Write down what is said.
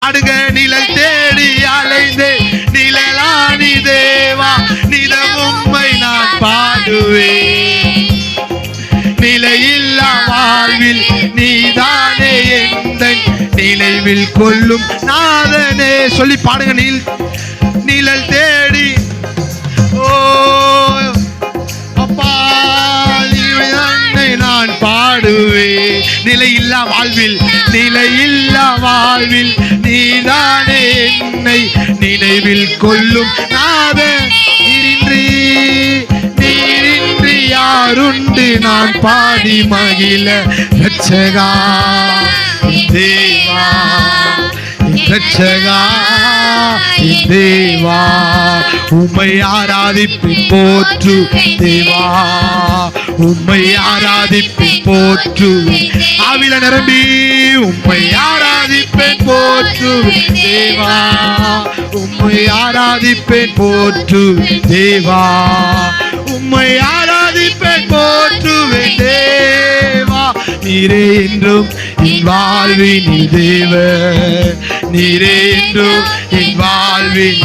அடுங்க நிழல் தேடி அலைந்தே நிழலானி தேவா நிலம் உம்மை நான் பாடுவேன். நிலையில்லா வாழ்வில் நீதானே எந்தன் நினைவில் கொள்ளும் நாதனே. சொல்லி பாடுங்க. நிழல் தேடி ஓ அப்பா நான் பாடுவேன். நிலையில்லா வாழ்வில் நிலையில்லா வாழ்வில் நீதானே என்னை நினைவில் கொள்ளும் நாதன். நீரின்றி யாருண்டு நான் பாடி மகிழ ரட்சகா தேவா ரட்சகா தேவா உம்மை ஆராதிப்பேன் போற்று தேவா உம்மை ஆராதிப்பேன் போற்று. ஆவில நிரம்பி உம்மை ஆராதிப்பேன் போற்று தேவா உம்மை ஆராதிப்பேன் போற்று தேவா உம்மை ஆராதிப்பேன் போற்று தேவா. நீரே என்றும் என் வாழ்வின் தேவ நீரே என்றும் என் வாழ்வின்